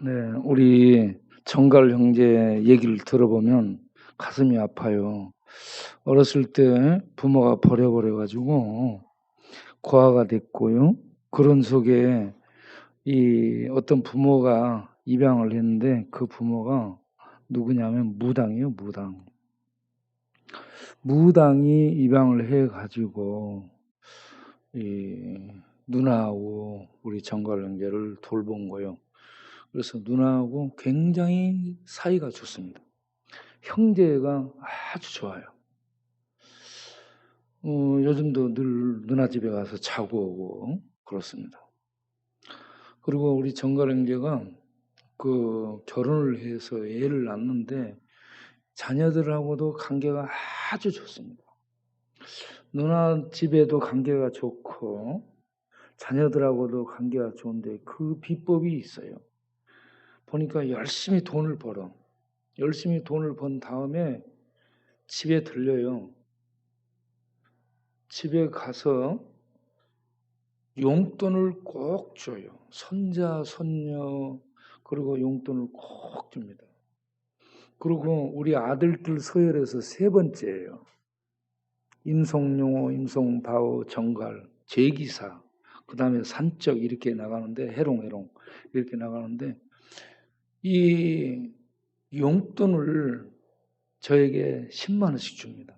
네, 우리 정갈 형제 얘기를 들어보면 가슴이 아파요. 어렸을 때 부모가 버려버려 가지고 고아가 됐고요. 그런 속에 이 어떤 부모가 입양을 했는데 그 부모가 누구냐면 무당이에요, 무당. 무당이 입양을 해 가지고 이 누나하고 우리 정갈 형제를 돌본 거예요. 그래서 누나하고 굉장히 사이가 좋습니다. 형제가 아주 좋아요. 요즘도 늘 누나 집에 가서 자고 오고 그렇습니다. 그리고 우리 정갈 형제가 그 결혼을 해서 애를 낳는데 자녀들하고도 관계가 아주 좋습니다. 누나 집에도 관계가 좋고 자녀들하고도 관계가 좋은데 그 비법이 있어요. 보니까 열심히 돈을 벌어. 열심히 돈을 번 다음에 집에 들려요. 집에 가서 용돈을 꼭 줘요. 손자, 손녀, 그리고 용돈을 꼭 줍니다. 그리고 우리 아들들 서열에서 세 번째예요. 임송용호, 임송바오, 정갈, 제기사, 그 다음에 산적 이렇게 나가는데 해롱해롱 이렇게 나가는데 이 용돈을 저에게 10만 원씩 줍니다.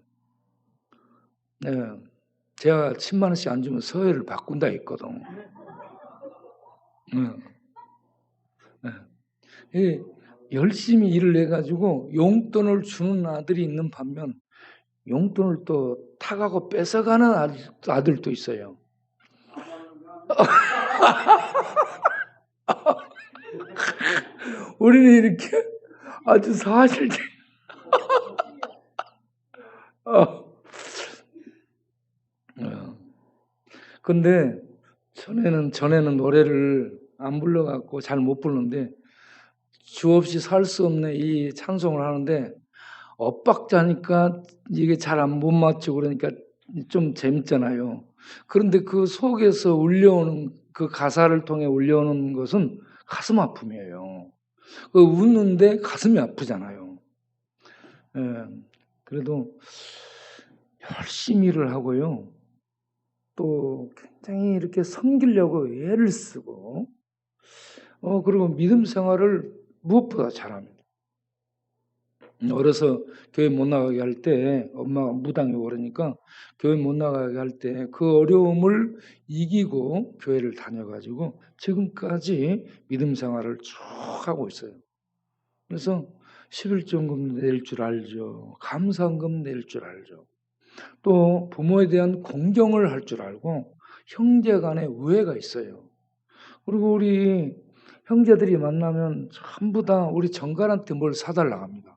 네, 제가 10만 원씩 안 주면 서열을 바꾼다 했거든. 네. 네. 열심히 일을 해가지고 용돈을 주는 아들이 있는 반면 용돈을 또 타가고 뺏어가는 아들도 있어요. 우리는 이렇게 아주 사실적. 근데 전에는 노래를 안 불러갖고 잘 못 부르는데 주 없이 살 수 없는 이 찬송을 하는데 엇박자니까 이게 잘 못 맞추고 그러니까 좀 재밌잖아요. 그런데 그 속에서 울려오는 그 가사를 통해 울려오는 것은 가슴 아픔이에요. 그 웃는데 가슴이 아프잖아요. 예, 그래도 열심히 일을 하고요. 또 굉장히 이렇게 섬기려고 애를 쓰고 그리고 믿음 생활을 무엇보다 잘합니다. 어려서 교회 못 나가게 할 때 엄마가 무당이 오르니까 교회 못 나가게 할 때 그 어려움을 이기고 교회를 다녀가지고 지금까지 믿음 생활을 쭉 하고 있어요. 그래서 11조금 낼 줄 알죠. 감사금 낼 줄 알죠. 또 부모에 대한 공경을 할 줄 알고 형제 간에 우애가 있어요. 그리고 우리 형제들이 만나면 전부 다 우리 정갈한테 뭘 사달라고 합니다.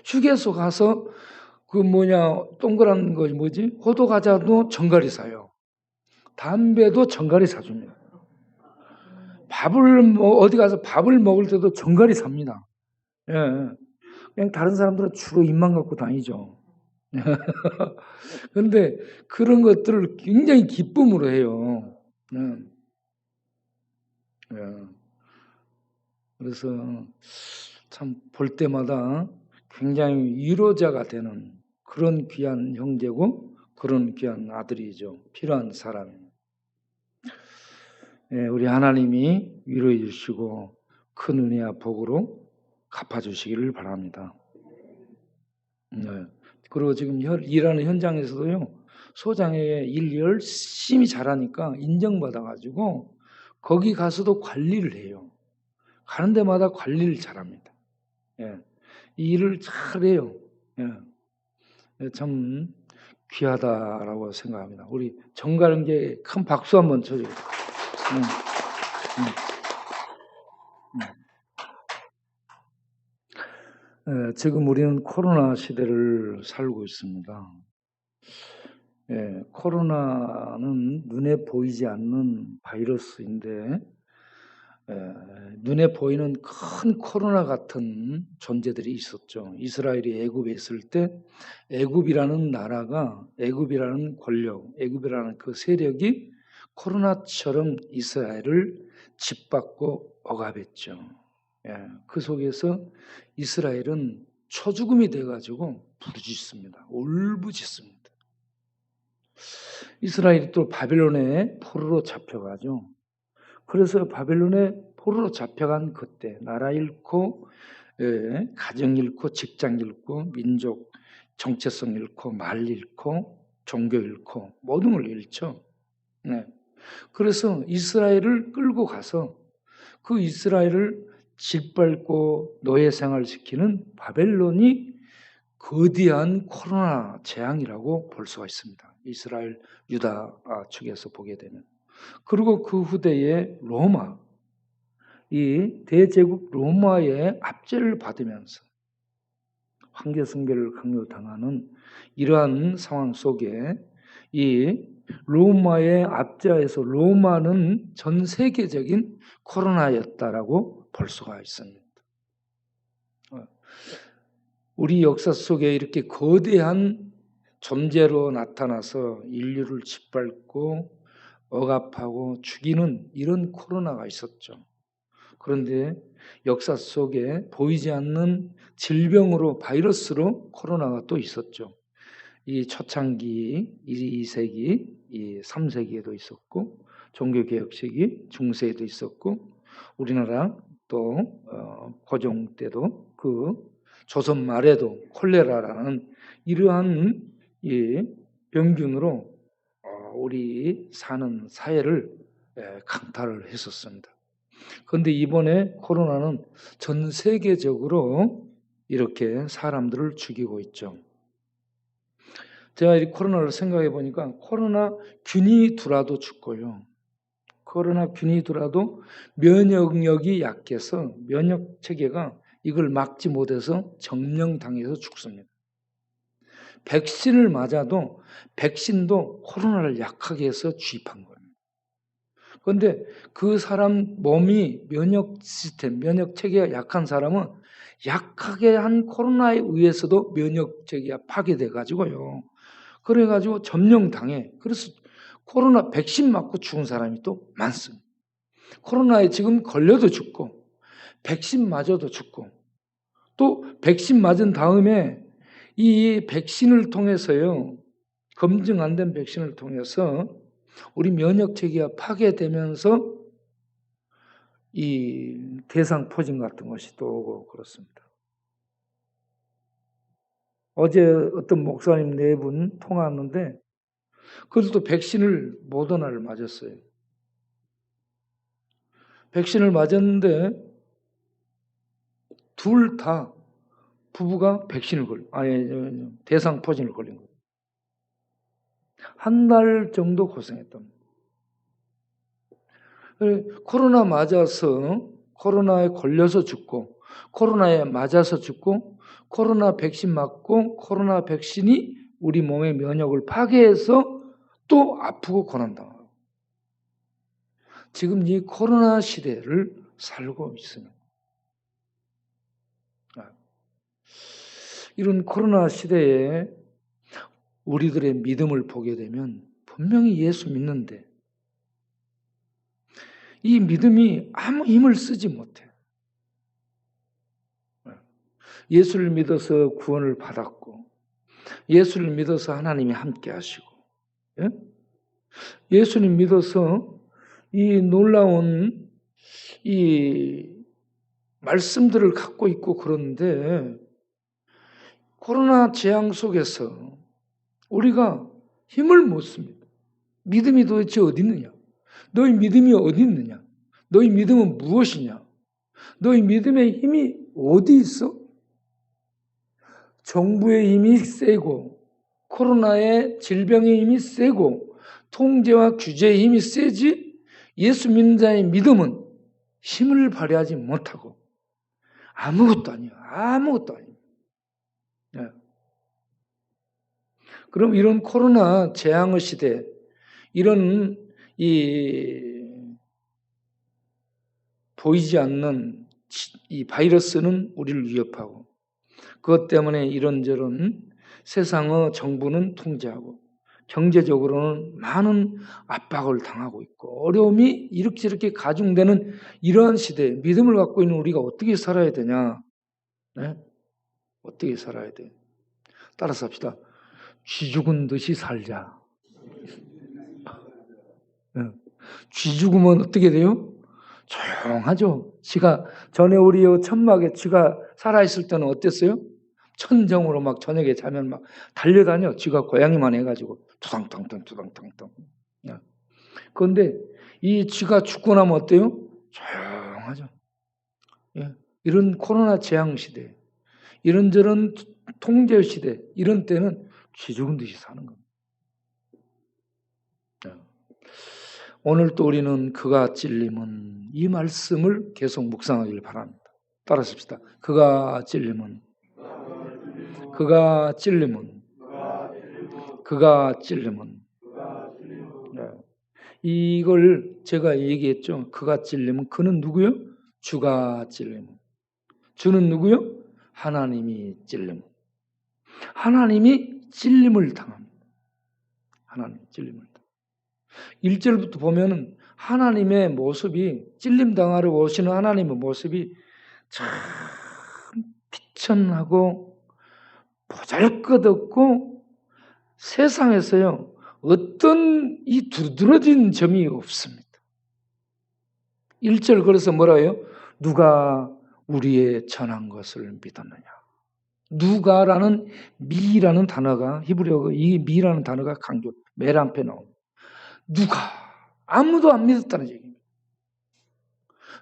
휴게소 가서 그 동그란 거 뭐지? 호두 과자도 정갈이 사요. 담배도 정갈이 사줍니다. 밥을 어디 가서 밥을 먹을 때도 정갈이 삽니다. 예. 그냥 다른 사람들은 주로 입만 갖고 다니죠. 그런데 그런 것들을 굉장히 기쁨으로 해요. 예. 예. 그래서 참 볼 때마다 굉장히 위로자가 되는 그런 귀한 형제고 그런 귀한 아들이죠. 필요한 사람입니다. 예, 우리 하나님이 위로해 주시고 큰 은혜와 복으로 갚아주시기를 바랍니다. 네. 그리고 지금 일하는 현장에서도요. 소장의 일 열심히 잘하니까 인정받아가지고 거기 가서도 관리를 해요. 가는 데마다 관리를 잘합니다. 예. 이 일을 잘해요. 예. 참 귀하다라고 생각합니다. 우리 정갈은게 큰 박수 한번 쳐줘요. 지금 우리는 코로나 시대를 살고 있습니다. 예, 코로나는 눈에 보이지 않는 바이러스인데 눈에 보이는 큰 코로나 같은 존재들이 있었죠. 이스라엘이 애굽에 있을 때 애굽이라는 나라가 애굽이라는 권력, 애굽이라는 그 세력이 코로나처럼 이스라엘을 짓밟고 억압했죠. 그 속에서 이스라엘은 초죽음이 돼가지고 부르짖습니다. 울부짖습니다. 이스라엘이 또 바벨론의 포로로 잡혀가죠. 그래서 바벨론의 포로로 잡혀간 그때 나라 잃고 가정 잃고 직장 잃고 민족 정체성 잃고 말 잃고 종교 잃고 모든 걸 잃죠. 그래서 이스라엘을 끌고 가서 그 이스라엘을 짓밟고 노예 생활시키는 바벨론이 거대한 코로나 재앙이라고 볼 수가 있습니다. 이스라엘 유다 측에서 보게 되면. 그리고 그 후대에 로마, 이 대제국 로마의 압제를 받으면서 황제승계를 강요당하는 이러한 상황 속에 이 로마의 압제에서 로마는 전 세계적인 코로나였다라고 볼 수가 있습니다. 우리 역사 속에 이렇게 거대한 존재로 나타나서 인류를 짓밟고 억압하고 죽이는 이런 코로나가 있었죠. 그런데 역사 속에 보이지 않는 질병으로 바이러스로 코로나가 또 있었죠. 이 초창기 2세기, 이 3세기에도 있었고 종교개혁 시기 중세에도 있었고 우리나라 또 고종 때도 그 조선 말에도 콜레라라는 이러한 병균으로 우리 사는 사회를 강타를 했었습니다. 그런데 이번에 코로나는 전 세계적으로 이렇게 사람들을 죽이고 있죠. 제가 이 코로나를 생각해 보니까 코로나 균이 들어와도 죽고요. 코로나 균이 들어와도 면역력이 약해서 면역 체계가 이걸 막지 못해서 점령당해서 죽습니다. 백신을 맞아도 백신도 코로나를 약하게 해서 주입한 거예요. 그런데 그 사람 몸이 면역 시스템, 면역 체계가 약한 사람은 약하게 한 코로나에 의해서도 면역 체계가 파괴돼 가지고요. 그래 가지고 점령당해. 그래서 코로나 백신 맞고 죽은 사람이 또 많습니다. 코로나에 지금 걸려도 죽고 백신 맞아도 죽고 또 백신 맞은 다음에 이 백신을 통해서요. 검증 안 된 백신을 통해서 우리 면역 체계가 파괴되면서 이 대상포진 같은 것이 또 오고 그렇습니다. 어제 어떤 목사님 4분 통화하는데 그들도 백신을 모더나를 맞았어요. 백신을 맞았는데 둘 다 부부가 백신을 대상포진을 걸린 거예요. 한 달 정도 고생했답니다. 코로나 맞아서 코로나에 걸려서 죽고 코로나에 맞아서 죽고 코로나 백신 맞고 코로나 백신이 우리 몸의 면역을 파괴해서 또 아프고 고난당하고 지금 이 코로나 시대를 살고 있습니다. 이런 코로나 시대에 우리들의 믿음을 보게 되면 분명히 예수 믿는데 이 믿음이 아무 힘을 쓰지 못해. 예수를 믿어서 구원을 받았고 예수를 믿어서 하나님이 함께 하시고 예수님 믿어서 이 놀라운 이 말씀들을 갖고 있고 그런데 코로나 재앙 속에서 우리가 힘을 못 씁니다. 믿음이 도대체 어디 있느냐? 너희 믿음이 어디 있느냐? 너희 믿음은 무엇이냐? 너희 믿음의 힘이 어디 있어? 정부의 힘이 세고 코로나의 질병의 힘이 세고 통제와 규제의 힘이 세지 예수 믿는 자의 믿음은 힘을 발휘하지 못하고 아무것도 아니에요. 아무것도 아니에요. 네. 그럼 이런 코로나 재앙의 시대, 이런 보이지 않는 이 바이러스는 우리를 위협하고 그것 때문에 이런저런 세상의 정부는 통제하고 경제적으로는 많은 압박을 당하고 있고 어려움이 이렇게 가중되는 이러한 시대에 믿음을 갖고 있는 우리가 어떻게 살아야 되냐? 네? 어떻게 살아야 돼? 따라서 합시다. 쥐 죽은 듯이 살자. 네. 쥐 죽으면 어떻게 돼요? 조용하죠. 쥐가 전에 우리 천막에 쥐가 살아있을 때는 어땠어요? 천정으로 막 저녁에 자면 막 달려다녀. 쥐가 고양이만 해가지고 투당탕탕. 그런데 이 쥐가 죽고 나면 어때요? 조용하죠. 예. 이런 코로나 재앙 시대, 이런저런 통제 시대, 이런 때는 쥐 죽은 듯이 사는 겁니다. 오늘 또 우리는 그가 찔림은 이 말씀을 계속 묵상하길 바랍니다. 따라서 합시다. 그가 찔림은 네. 이걸 제가 얘기했죠. 그가 찔림은 그는 누구요? 주가 찔림은. 주는 누구요? 하나님이 찔림은. 하나님이 찔림을 당합니다. 하나님 찔림을 당합니다. 1절부터 보면은 하나님의 모습이 찔림 당하러 오시는 하나님의 모습이 참 비천하고 보잘것없고 세상에서요 어떤 이 두드러진 점이 없습니다. 1절 그래서 뭐라 해요? 누가 우리의 전한 것을 믿었느냐. 누가라는 미라는 단어가 히브리어 이 미라는 단어가 강조 메란페 나옵니다. 누가 아무도 안 믿었다는 얘기입니다.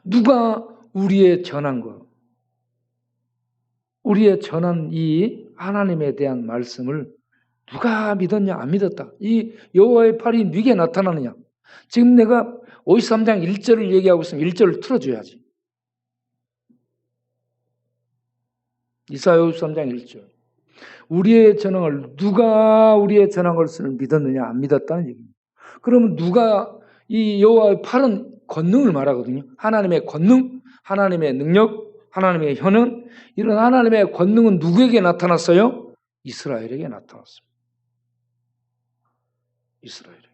누가 우리의 전한 것, 우리의 전한 이 하나님에 대한 말씀을 누가 믿었냐 안 믿었다. 이 여호와의 팔이 네게 나타나느냐. 지금 내가 53장 1절을 얘기하고 있으면 1절을 틀어줘야지. 이사야 53장 1절. 우리의 전황을 누가 우리의 전황을 믿었느냐 안 믿었다는 얘기입니다. 그러면 누가 이 여호와의 팔은 권능을 말하거든요. 하나님의 권능, 하나님의 능력, 하나님의 현은 이런 하나님의 권능은 누구에게 나타났어요? 이스라엘에게 나타났습니다. 이스라엘에게.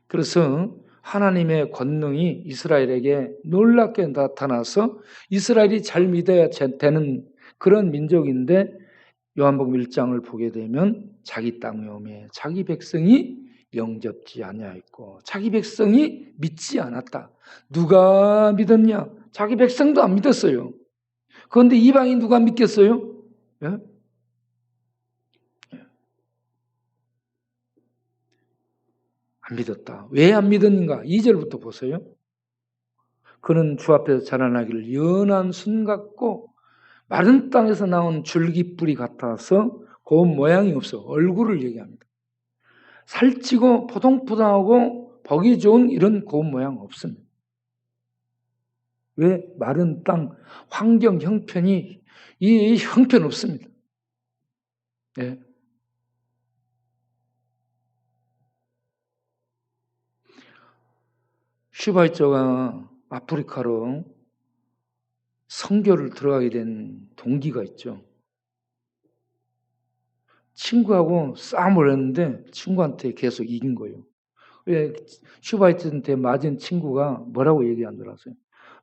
그래서 하나님의 권능이 이스라엘에게 놀랍게 나타나서 이스라엘이 잘 믿어야 되는 그런 민족인데 요한복음 1장을 보게 되면 자기 땅 위험에 자기 백성이 영접지 아니하였고 자기 백성이 믿지 않았다. 누가 믿었냐? 자기 백성도 안 믿었어요. 그런데 이방인 누가 믿겠어요? 예? 안 믿었다. 왜 안 믿었는가? 2절부터 보세요. 그는 주 앞에서 자라나기를 연한 순 같고 마른 땅에서 나온 줄기뿌리 같아서 고운 모양이 없어. 얼굴을 얘기합니다. 살찌고 포동포동하고 보기 좋은 이런 고운 모양 없습니다. 왜? 마른 땅, 환경 형편이 이 형편 없습니다. 네. 슈바이처가 아프리카로 선교를 들어가게 된 동기가 있죠. 친구하고 싸움을 했는데 친구한테 계속 이긴 거예요. 왜 슈바이처한테 맞은 친구가 뭐라고 얘기한 줄 아세요?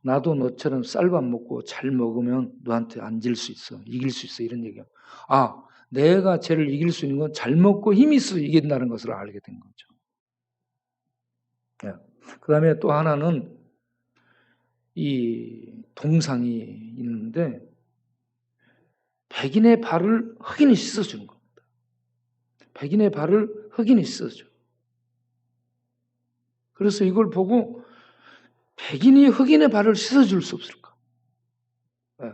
나도 너처럼 쌀밥 먹고 잘 먹으면 너한테 안 질 수 있어. 이길 수 있어. 이런 얘기야. 아, 내가 쟤를 이길 수 있는 건 잘 먹고 힘이 있어 이긴다는 것을 알게 된 거죠. 네. 그 다음에 또 하나는 이 동상이 있는데 백인의 발을 흑인이 씻어주는 겁니다. 백인의 발을 흑인이 씻어줘. 그래서 이걸 보고 백인이 흑인의 발을 씻어줄 수 없을까? 네.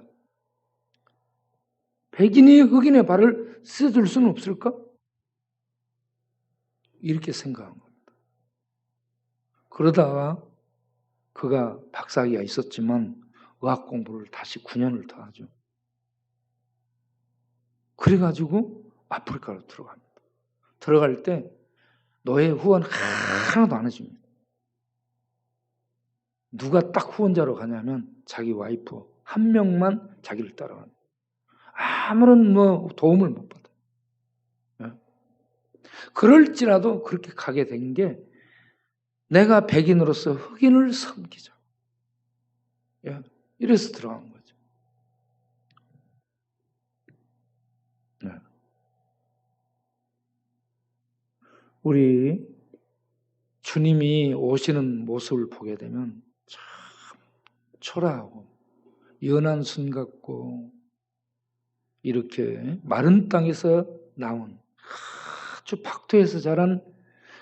백인이 흑인의 발을 씻어줄 수는 없을까? 이렇게 생각한 겁니다. 그러다가 그가 박사학위가 있었지만 의학 공부를 다시 9년을 더 하죠. 그래가지고 아프리카로 들어갑니다. 들어갈 때 노예 후원 하나도 안 해줍니다. 누가 딱 후원자로 가냐면 자기 와이프 한 명만 자기를 따라갑니다. 아무런 도움을 못 받아요. 그럴지라도 그렇게 가게 된 게 내가 백인으로서 흑인을 섬기자. 예, 이래서 들어간 거죠. 네. 우리 주님이 오시는 모습을 보게 되면 참 초라하고 연한 순 같고 이렇게 마른 땅에서 나온 아주 박토에서 자란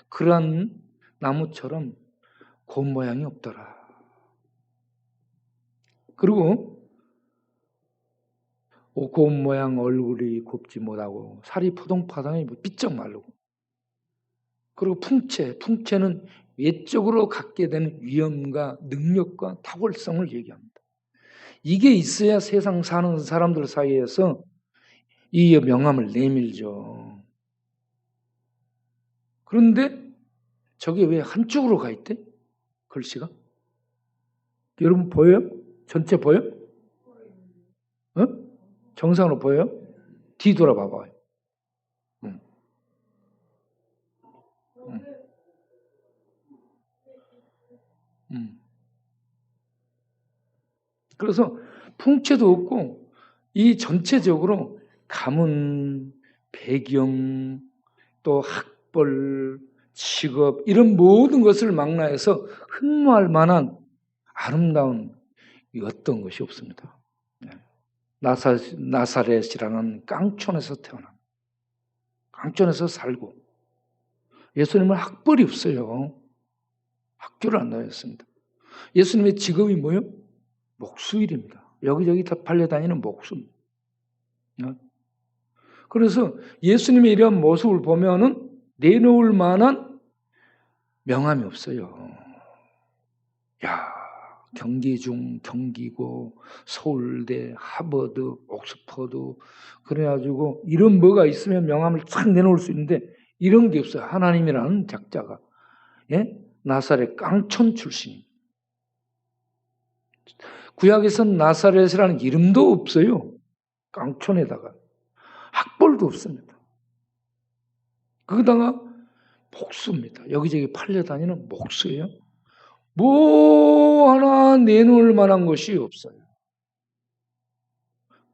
그러한 나무처럼 곰 모양이 없더라. 그리고 곰 모양 얼굴이 곱지 못하고 살이 포동파동이 삐쩍 마르고 그리고 풍채는 외적으로 갖게 되는 위엄과 능력과 탁월성을 얘기합니다. 이게 있어야 세상 사는 사람들 사이에서 이 명함을 내밀죠. 그런데 저게 왜 한쪽으로 가 있대? 글씨가? 여러분 보여요? 전체 보여? 어? 정상으로 보여요? 뒤돌아봐 봐요. 그래서 풍채도 없고 이 전체적으로 가문, 배경, 또 학벌, 직업 이런 모든 것을 망라해서 흠모할 만한 아름다운 어떤 것이 없습니다. 나사렛이라는 깡촌에서 태어난 깡촌에서 살고 예수님은 학벌이 없어요. 학교를 안 다녔습니다. 예수님의 직업이 뭐예요? 목수일입니다. 여기저기 다 팔려다니는 목수. 그래서 예수님의 이런 모습을 보면은 내놓을 만한 명함이 없어요. 야, 경기중, 경기고, 서울대, 하버드, 옥스퍼드 그래가지고 이런 뭐가 있으면 명함을 쫙 내놓을 수 있는데 이런 게 없어요. 하나님이라는 작자가. 예? 나사렛 깡촌 출신. 구약에서는 나사렛이라는 이름도 없어요. 깡촌에다가. 학벌도 없습니다. 거기다가 목수입니다. 여기저기 팔려다니는 목수예요. 뭐 하나 내놓을 만한 것이 없어요.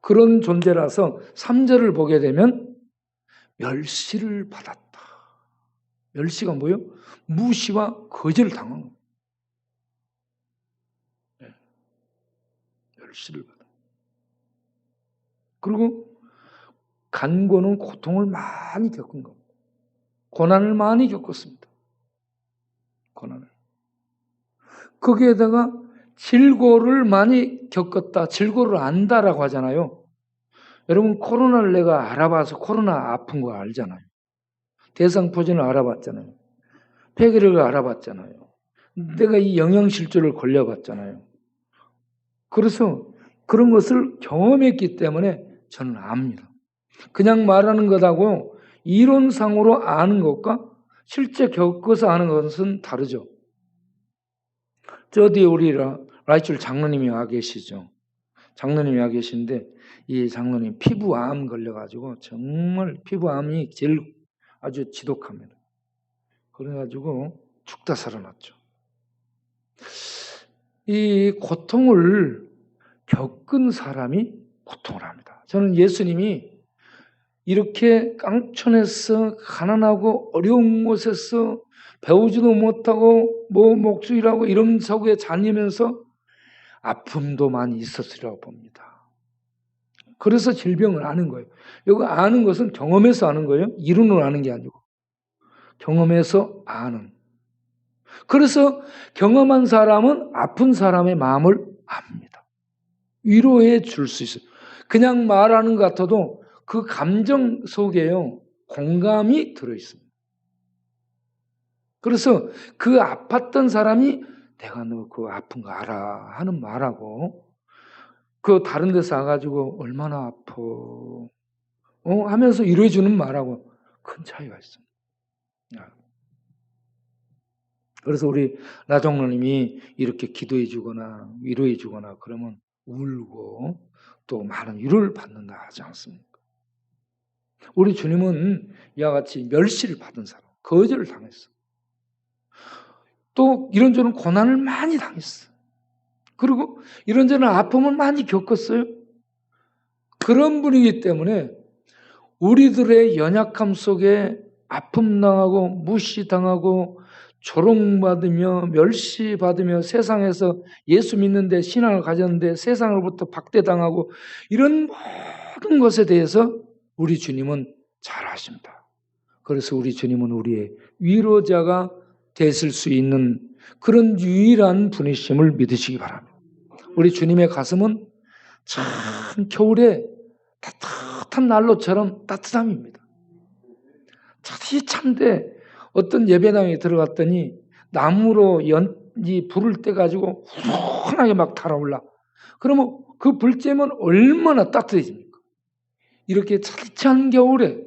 그런 존재라서 3절을 보게 되면 멸시를 받았다. 멸시가 뭐예요? 무시와 거절을 당한 거예요. 멸시를 받아. 그리고 간고는 고통을 많이 겪은 겁니다. 고난을 많이 겪었습니다. 고난을. 거기에다가 질고를 많이 겪었다. 질고를 안다라고 하잖아요. 여러분 코로나를 내가 알아봐서 코로나 아픈 거 알잖아요. 대상포진을 알아봤잖아요. 폐기를 알아봤잖아요. 내가 이 영양실조를 걸려봤잖아요. 그래서 그런 것을 경험했기 때문에 저는 압니다. 그냥 말하는 것하고 이론상으로 아는 것과 실제 겪어서 아는 것은 다르죠. 저 뒤에 우리 라이출 장로님이 와 계시죠. 장로님이 와 계신데 이 장로님 피부암 걸려가지고 정말 피부암이 제일 아주 지독합니다. 그래가지고 죽다 살아났죠. 이 고통을 겪은 사람이 고통을 합니다. 저는 예수님이 이렇게 깡촌에서 가난하고 어려운 곳에서 배우지도 못하고 목수일하고 이런 서구에 다니면서 아픔도 많이 있었으리라고 봅니다. 그래서 질병을 아는 거예요. 여기 아는 것은 경험해서 아는 거예요. 이론으로 아는 게 아니고 경험해서 아는. 그래서 경험한 사람은 아픈 사람의 마음을 압니다. 위로해 줄 수 있어요. 그냥 말하는 것 같아도 그 감정 속에요. 공감이 들어있습니다. 그래서 그 아팠던 사람이 내가 너 그 아픈 거 알아 하는 말하고 그 다른 데서 와가지고 얼마나 아파 하면서 위로해주는 말하고 큰 차이가 있습니다. 그래서 우리 나정로님이 이렇게 기도해 주거나 위로해 주거나 그러면 울고 또 많은 위로를 받는다 하지 않습니까? 우리 주님은 이와 같이 멸시를 받은 사람, 거절을 당했어. 또 이런저런 고난을 많이 당했어. 그리고 이런저런 아픔을 많이 겪었어요. 그런 분이기 때문에 우리들의 연약함 속에 아픔 당하고 무시당하고 조롱받으며 멸시받으며 세상에서 예수 믿는데 신앙을 가졌는데 세상으로부터 박대당하고 이런 모든 것에 대해서 우리 주님은 잘 아십니다. 그래서 우리 주님은 우리의 위로자가 되실 수 있는 그런 유일한 분이심을 믿으시기 바랍니다. 우리 주님의 가슴은 참 겨울에 따뜻한 난로처럼 따뜻함입니다. 참되 어떤 예배당에 들어갔더니 나무로 이 불을 떼가지고 훈훈하게 막 달아올라. 그러면 그 불쬐면 얼마나 따뜻해집니까? 이렇게 차디찬 겨울에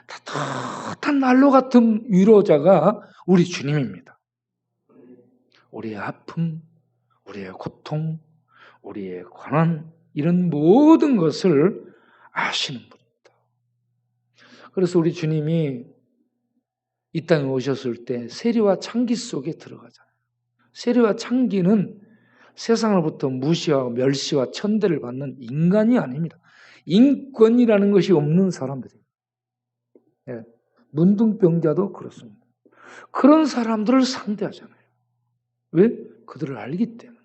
따뜻한 난로 같은 위로자가 우리 주님입니다. 우리의 아픔, 우리의 고통, 우리의 고난 이런 모든 것을 아시는 분입니다. 그래서 우리 주님이 이 땅에 오셨을 때 세리와 창기 속에 들어가잖아요. 세리와 창기는 세상으로부터 무시와 멸시와 천대를 받는 인간이 아닙니다. 인권이라는 것이 없는 사람들이에요. 예, 문둥병자도 그렇습니다. 그런 사람들을 상대하잖아요. 왜? 그들을 알기 때문에.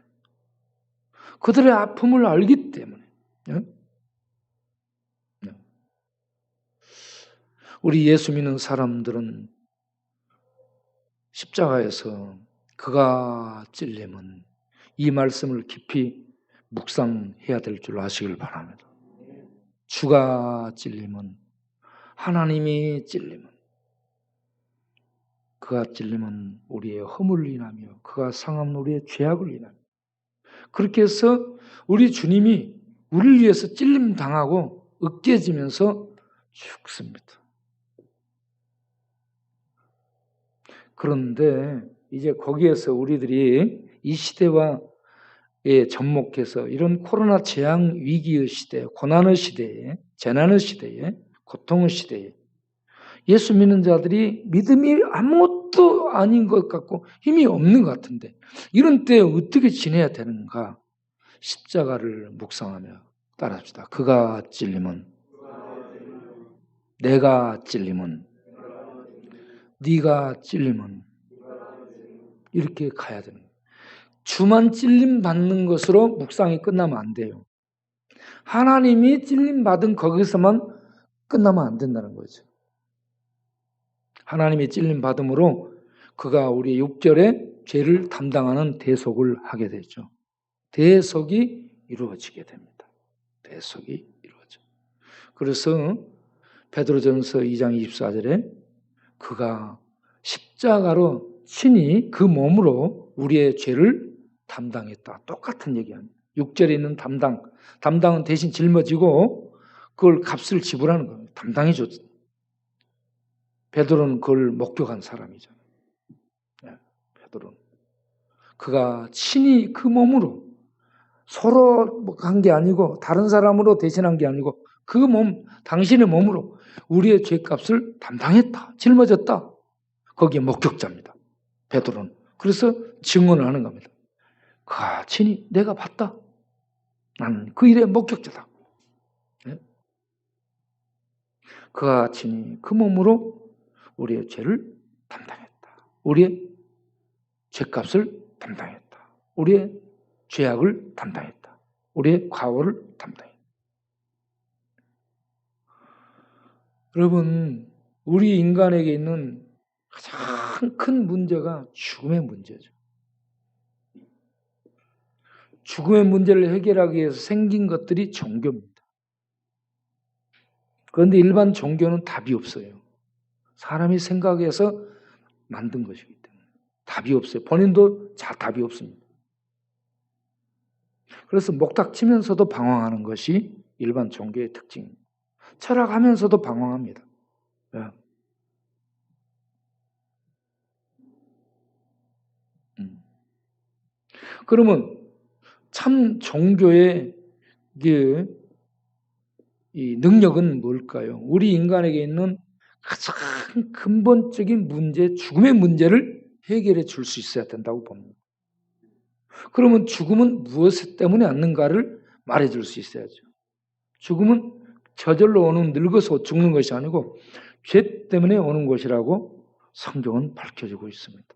그들의 아픔을 알기 때문에. 예? 예. 우리 예수 믿는 사람들은 십자가에서 그가 찔림은 이 말씀을 깊이 묵상해야 될 줄 아시길 바랍니다. 주가 찔림은 하나님이 찔림은 그가 찔림은 우리의 허물을 인하며 그가 상함은 우리의 죄악을 인하며 그렇게 해서 우리 주님이 우리를 위해서 찔림 당하고 으깨지면서 죽습니다. 그런데 이제 거기에서 우리들이 이 시대와 접목해서 이런 코로나 재앙 위기의 시대, 고난의 시대에, 재난의 시대에, 고통의 시대에 예수 믿는 자들이 믿음이 아무것도 아닌 것 같고 힘이 없는 것 같은데 이런 때에 어떻게 지내야 되는가? 십자가를 묵상하며 따라합시다. 그가 찔림은 내가 찔림은 네가 찔림은 이렇게 가야 되는 거예요. 주만 찔림 받는 것으로 묵상이 끝나면 안 돼요. 하나님이 찔림 받은 거기서만 끝나면 안 된다는 거죠. 하나님이 찔림 받음으로 그가 우리 6절에 죄를 담당하는 대속을 하게 되죠. 대속이 이루어지게 됩니다. 대속이 이루어져. 그래서 베드로전서 2장 24절에 그가 십자가로 친히 그 몸으로 우리의 죄를 담당했다. 똑같은 얘기합니다. 6절에 있는 담당은 대신 짊어지고 그걸 값을 지불하는 겁니다. 담당해 줬죠. 베드로는 그걸 목격한 사람이잖아요. 베드로는 그가 친히 그 몸으로 서로 한 게 아니고 다른 사람으로 대신한 게 아니고 그 몸, 당신의 몸으로 우리의 죄값을 담당했다. 짊어졌다. 거기에 목격자입니다. 베드로는. 그래서 증언을 하는 겁니다. 그가 친히 내가 봤다. 나는 그 일의 목격자다. 그가 친히 그 몸으로 우리의 죄를 담당했다. 우리의 죄값을 담당했다. 우리의 죄악을 담당했다. 우리의 과오를 담당했다. 여러분, 우리 인간에게 있는 가장 큰 문제가 죽음의 문제죠. 죽음의 문제를 해결하기 위해서 생긴 것들이 종교입니다. 그런데 일반 종교는 답이 없어요. 사람이 생각해서 만든 것이기 때문에 답이 없어요. 본인도 답이 없습니다. 그래서 목닥치면서도 방황하는 것이 일반 종교의 특징입니다. 철학하면서도 방황합니다. 그러면 참 종교의 이 능력은 뭘까요? 우리 인간에게 있는 가장 근본적인 문제, 죽음의 문제를 해결해 줄 수 있어야 된다고 봅니다. 그러면 죽음은 무엇 때문에 왔는가를 말해줄 수 있어야죠. 죽음은 저절로 오는 늙어서 죽는 것이 아니고 죄 때문에 오는 것이라고 성경은 밝혀주고 있습니다.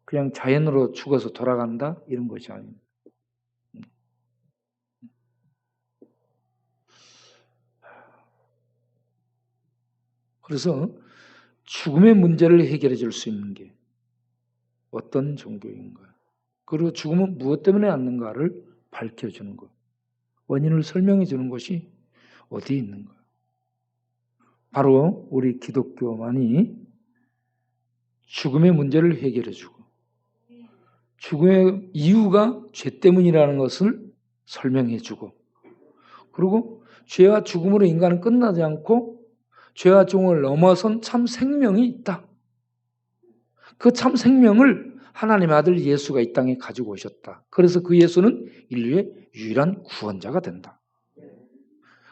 그냥 자연으로 죽어서 돌아간다 이런 것이 아닙니다. 그래서 죽음의 문제를 해결해 줄 수 있는 게 어떤 종교인가? 그리고 죽음은 무엇 때문에 왔는가를 밝혀주는 것. 원인을 설명해 주는 것이 어디에 있는가? 바로 우리 기독교만이 죽음의 문제를 해결해 주고 죽음의 이유가 죄 때문이라는 것을 설명해 주고 그리고 죄와 죽음으로 인간은 끝나지 않고 죄와 죽음을 넘어선 참 생명이 있다. 그 참 생명을 하나님의 아들 예수가 이 땅에 가지고 오셨다. 그래서 그 예수는 인류의 유일한 구원자가 된다.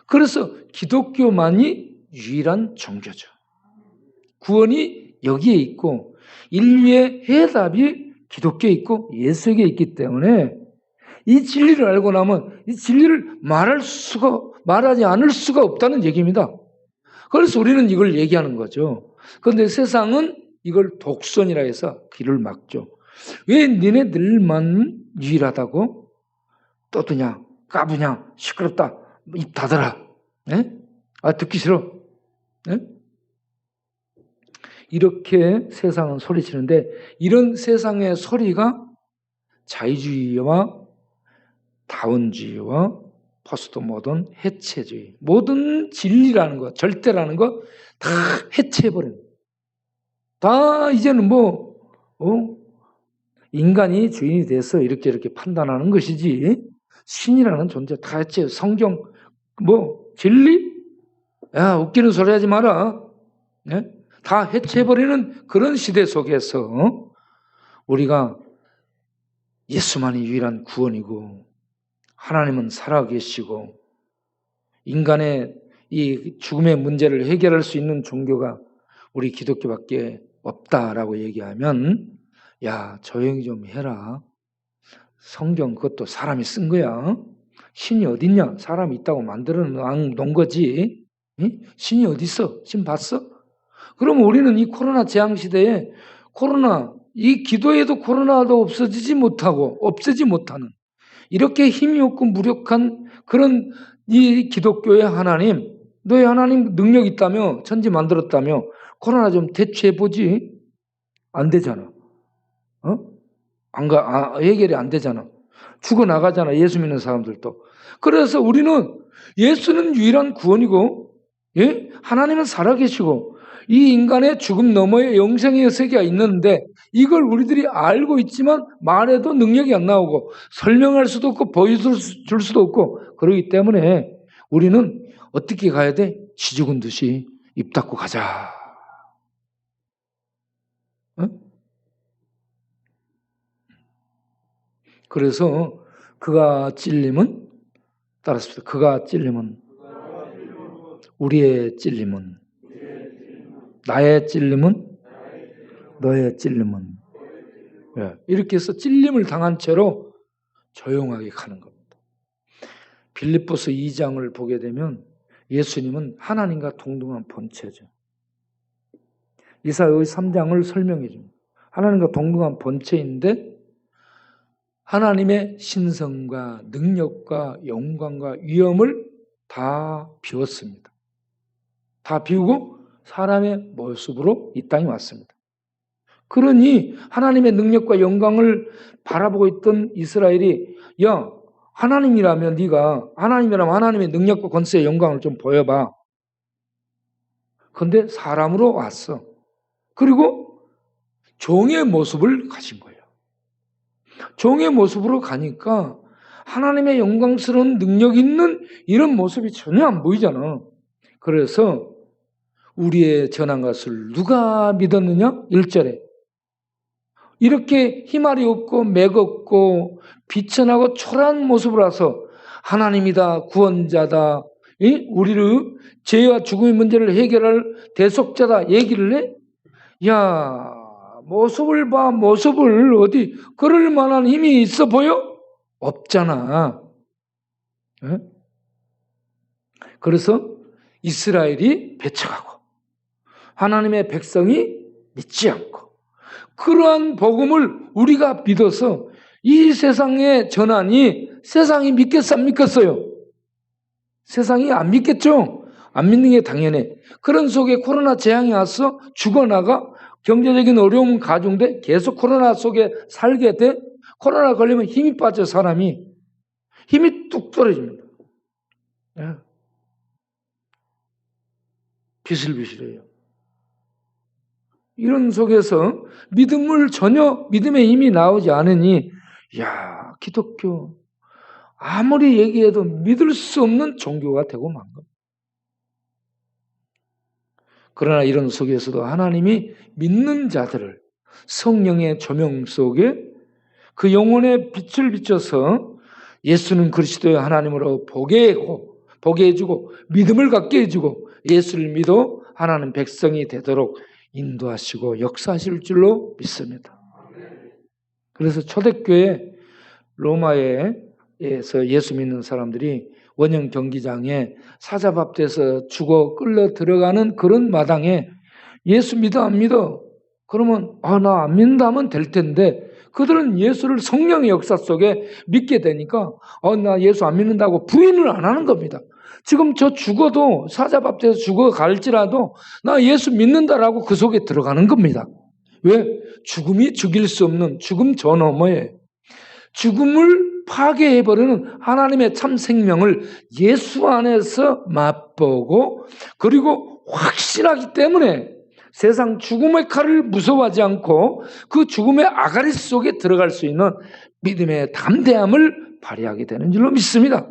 그래서 기독교만이 유일한 종교죠. 구원이 여기에 있고 인류의 해답이 기독교에 있고 예수에게 있기 때문에 이 진리를 알고 나면 이 진리를 말하지 않을 수가 없다는 얘기입니다. 그래서 우리는 이걸 얘기하는 거죠. 그런데 세상은 이걸 독선이라 해서 귀를 막죠. 왜 니네들만 유일하다고? 떠드냐, 까부냐, 시끄럽다, 입 닫아라. 네? 아, 듣기 싫어. 네? 이렇게 세상은 소리치는데 이런 세상의 소리가 자유주의와 다원주의와 포스트 모던 해체주의, 모든 진리라는 거, 절대라는 거 다 해체해버려요. 다 이제는 인간이 주인이 돼서 이렇게 판단하는 것이지 신이라는 존재 다 해체, 성경, 진리? 야, 웃기는 소리 하지 마라. 네? 다 해체해버리는 그런 시대 속에서 우리가 예수만이 유일한 구원이고 하나님은 살아계시고 인간의 이 죽음의 문제를 해결할 수 있는 종교가 우리 기독교밖에 없다라고 얘기하면 야, 조용히 좀 해라. 성경 그것도 사람이 쓴 거야. 신이 어딨냐? 사람이 있다고 만들어 놓은 거지. 응? 신이 어디 있어? 신 봤어? 그럼 우리는 이 코로나 재앙 시대에 이 기도에도 코로나도 없어지지 못하는 이렇게 힘이 없고 무력한 그런 이 기독교의 하나님, 너의 하나님 능력 있다며, 천지 만들었다며, 코로나 좀 대처해보지? 안 되잖아. 해결이 안 되잖아. 죽어나가잖아, 예수 믿는 사람들도. 그래서 우리는 예수는 유일한 구원이고, 예? 하나님은 살아계시고, 이 인간의 죽음 너머에 영생의 세계가 있는데 이걸 우리들이 알고 있지만 말해도 능력이 안 나오고 설명할 수도 없고 보여줄 수도 없고 그러기 때문에 우리는 어떻게 가야 돼? 쥐죽은 듯이 입 닫고 가자. 그래서 그가 찔림은 따랐습니다. 그가 찔림은 우리의 찔림은 나의 찔림은 너의 찔림은 이렇게 해서 찔림을 당한 채로 조용하게 가는 겁니다. 빌립보서 2장을 보게 되면 예수님은 하나님과 동등한 본체죠. 이사야 3장을 설명해 줍니다. 하나님과 동등한 본체인데 하나님의 신성과 능력과 영광과 위엄을 다 비웠습니다. 다 비우고 사람의 모습으로 이 땅에 왔습니다. 그러니 하나님의 능력과 영광을 바라보고 있던 이스라엘이 야, 하나님이라면 네가 하나님이라면 하나님의 능력과 권세의 영광을 좀 보여봐. 그런데 사람으로 왔어. 그리고 종의 모습을 가진 거예요. 종의 모습으로 가니까 하나님의 영광스러운 능력 있는 이런 모습이 전혀 안 보이잖아. 그래서 우리의 전한 것을 누가 믿었느냐? 1절에 이렇게 희말이 없고 맥 없고 비천하고 초라한 모습을 와서 하나님이다, 구원자다, 우리를 죄와 죽음의 문제를 해결할 대속자다 얘기를 해? 야, 모습을 봐, 모습을 어디 그럴 만한 힘이 있어 보여? 없잖아. 에? 그래서 이스라엘이 배척하고 하나님의 백성이 믿지 않고 그러한 복음을 우리가 믿어서 이 세상의 전환이 세상이 믿겠어 안 믿겠어요? 세상이 안 믿겠죠? 안 믿는 게 당연해. 그런 속에 코로나 재앙이 와서 죽어나가 경제적인 어려움은 가중돼 계속 코로나 속에 살게 돼. 코로나 걸리면 힘이 빠져 사람이. 힘이 뚝 떨어집니다. 비실비실해요. 이런 속에서 믿음의 힘이 나오지 않으니 야, 기독교 아무리 얘기해도 믿을 수 없는 종교가 되고 만 겁니다. 그러나 이런 속에서도 하나님이 믿는 자들을 성령의 조명 속에 그 영혼의 빛을 비춰서 예수는 그리스도의 하나님으로 보게 해주고 믿음을 갖게 해주고 예수를 믿어 하나님 백성이 되도록 인도하시고 역사하실 줄로 믿습니다. 그래서 초대교회 로마에서 예수 믿는 사람들이 원형 경기장에 사자밥돼서 죽어 끌려 들어가는 그런 마당에 예수 믿어 안 믿어? 그러면 나 안 믿는다면 될 텐데 그들은 예수를 성령의 역사 속에 믿게 되니까 나 예수 안 믿는다고 부인을 안 하는 겁니다. 지금 저 죽어도 사자밥돼서 죽어갈지라도 나 예수 믿는다라고 그 속에 들어가는 겁니다. 왜? 죽음이 죽일 수 없는 죽음 저 너머에 죽음을 파괴해버리는 하나님의 참 생명을 예수 안에서 맛보고 그리고 확신하기 때문에 세상 죽음의 칼을 무서워하지 않고 그 죽음의 아가리 속에 들어갈 수 있는 믿음의 담대함을 발휘하게 되는 줄로 믿습니다.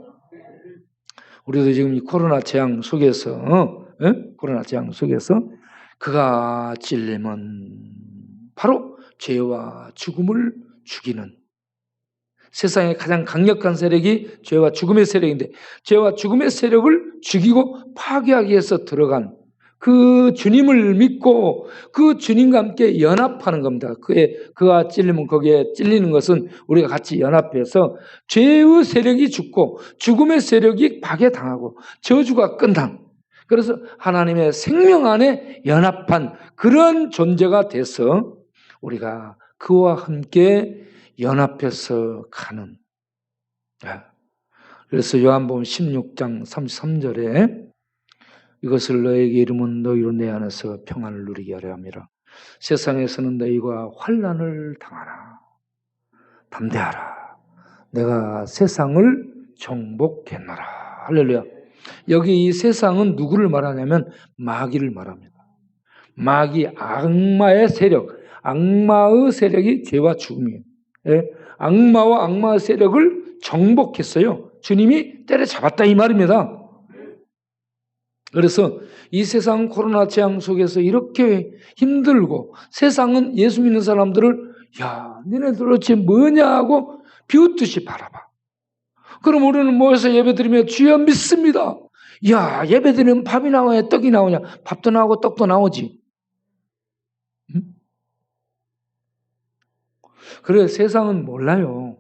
우리도 지금 이 코로나 재앙 속에서 그가 찔림은 바로 죄와 죽음을 죽이는 세상의 가장 강력한 세력이 죄와 죽음의 세력인데 죄와 죽음의 세력을 죽이고 파괴하기 위해서 들어간 그 주님을 믿고 그 주님과 함께 연합하는 겁니다. 그가 찔리면 거기에 찔리는 것은 우리가 같이 연합해서 죄의 세력이 죽고 죽음의 세력이 파괴당하고 저주가 끝난 그래서 하나님의 생명 안에 연합한 그런 존재가 돼서 우리가 그와 함께 연합해서 가는. 그래서 요한복음 16장 33절에 이것을 너에게 이르면 너희로 내 안에서 평안을 누리게 하려 함이라. 세상에서는 너희가 환난을 당하라. 담대하라. 내가 세상을 정복했노라. 할렐루야. 여기 이 세상은 누구를 말하냐면 마귀를 말합니다. 마귀, 악마의 세력. 악마의 세력이 죄와 죽음이에요. 악마와 악마의 세력을 정복했어요. 주님이 때려잡았다 이 말입니다. 그래서 이 세상 코로나 재앙 속에서 이렇게 힘들고 세상은 예수 믿는 사람들을 니네들 도대체 뭐냐 하고 비웃듯이 바라봐. 그럼 우리는 모여서 예배드리며 주여 믿습니다. 예배드리면 밥이 나와야 떡이 나오냐? 밥도 나오고 떡도 나오지. 그래 세상은 몰라요.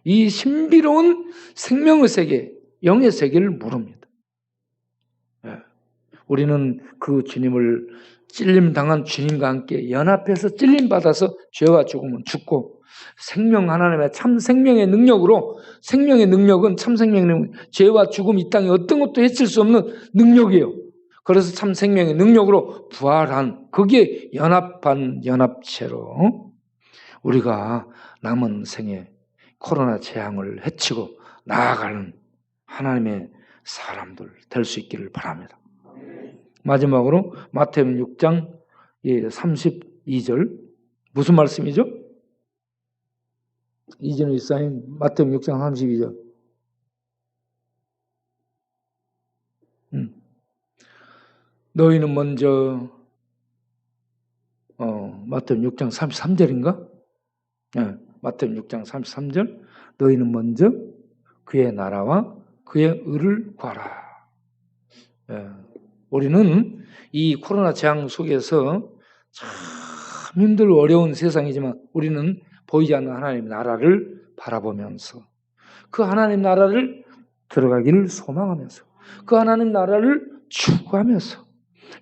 이 신비로운 생명의 세계, 영의 세계를 모릅니다. 우리는 그 주님을 찔림당한 주님과 함께 연합해서 찔림받아서 죄와 죽으면 죽고 생명 하나님의 참 생명의 능력으로 생명의 능력은 참 생명의 능력, 죄와 죽음 이 땅에 어떤 것도 해칠 수 없는 능력이에요. 그래서 참 생명의 능력으로 부활한 그게 연합한 연합체로 우리가 남은 생에 코로나 재앙을 헤치고 나아가는 하나님의 사람들 될 수 있기를 바랍니다. 마지막으로 마태복음 6장 32절 무슨 말씀이죠? 이전에 있어인 마태복음 6장 32절 너희는 먼저 마태복음 6장 33절인가? 마태복음 6장 33절 너희는 먼저 그의 나라와 그의 의를 구하라. 우리는 이 코로나 재앙 속에서 참 힘들고 어려운 세상이지만 우리는 보이지 않는 하나님의 나라를 바라보면서 그 하나님 나라를 들어가기를 소망하면서 그 하나님 나라를 추구하면서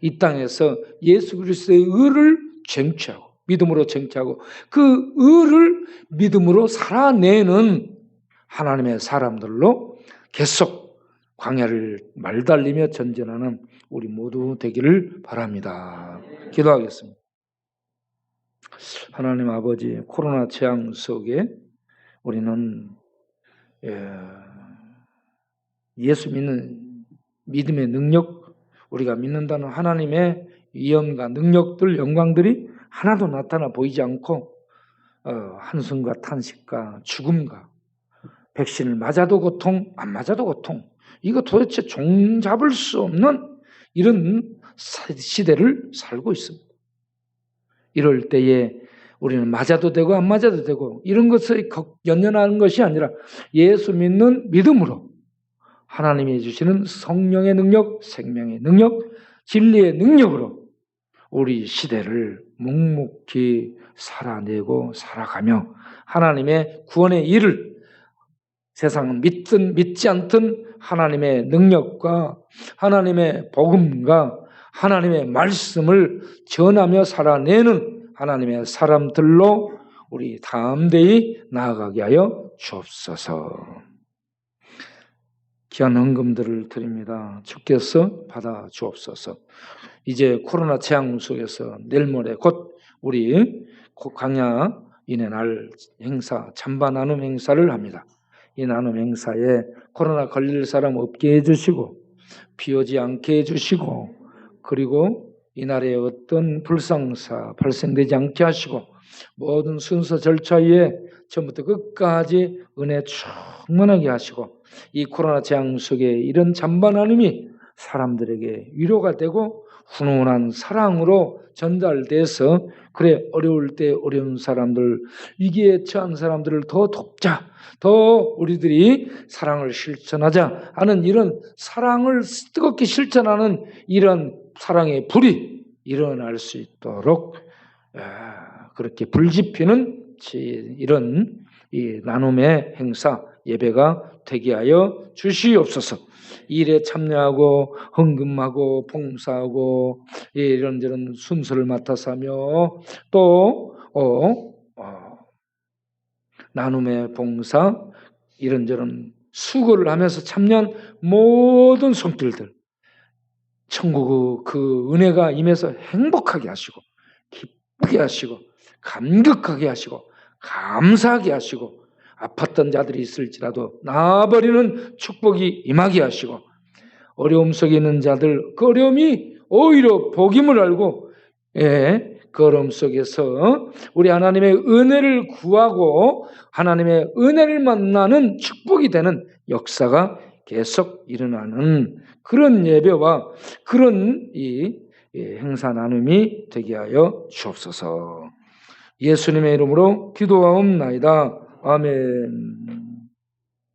이 땅에서 예수 그리스도의 의를 쟁취하고 믿음으로 쟁취하고 그 의를 믿음으로 살아내는 하나님의 사람들로 계속 광야를 말달리며 전진하는 우리 모두 되기를 바랍니다. 기도하겠습니다. 하나님 아버지, 코로나 재앙 속에 우리는 예수 믿는 믿음의 능력, 우리가 믿는다는 하나님의 위엄과 능력들, 영광들이 하나도 나타나 보이지 않고 한숨과 탄식과 죽음과 백신을 맞아도 고통, 안 맞아도 고통, 이거 도대체 종잡을 수 없는 이런 시대를 살고 있습니다. 이럴 때에 우리는 맞아도 되고 안 맞아도 되고 이런 것을 연연하는 것이 아니라 예수 믿는 믿음으로 하나님이 주시는 성령의 능력, 생명의 능력, 진리의 능력으로 우리 시대를 묵묵히 살아내고 살아가며 하나님의 구원의 일을 세상은 믿든 믿지 않든 하나님의 능력과 하나님의 복음과 하나님의 말씀을 전하며 살아내는 하나님의 사람들로 우리 담대히 나아가게 하여 주옵소서. 귀한 헌금들을 드립니다. 주께서 받아 주옵소서. 이제 코로나 재앙 속에서 내일 모레 곧 우리 광야인의 날 행사, 찬반 나눔 행사를 합니다. 이 나눔 행사에 코로나 걸릴 사람 없게 해주시고 비 오지 않게 해주시고 그리고 이날에 어떤 불상사 발생되지 않게 하시고 모든 순서 절차에 처음부터 끝까지 은혜 충만하게 하시고 이 코로나 재앙 속에 이런 찬반 나눔이 사람들에게 위로가 되고 훈훈한 사랑으로 전달돼서 그래 어려울 때 어려운 사람들 위기에 처한 사람들을 더 돕자 더 우리들이 사랑을 실천하자 하는 이런 사랑을 뜨겁게 실천하는 이런 사랑의 불이 일어날 수 있도록 그렇게 불지피는 이런 이 나눔의 행사 예배가 되게 하여 주시옵소서. 일에 참여하고 헌금하고 봉사하고 이런저런 순서를 맡아서 하며 또 나눔의 봉사 이런저런 수고를 하면서 참여한 모든 손길들 천국 그 은혜가 임해서 행복하게 하시고 기쁘게 하시고 감격하게 하시고 감사하게 하시고 아팠던 자들이 있을지라도 나아버리는 축복이 임하게 하시고 어려움 속에 있는 자들 그 어려움이 오히려 복임을 알고 그 어려움 속에서 우리 하나님의 은혜를 구하고 하나님의 은혜를 만나는 축복이 되는 역사가 계속 일어나는 그런 예배와 그런 이 행사 나눔이 되게 하여 주옵소서. 예수님의 이름으로 기도하옵나이다. 아멘.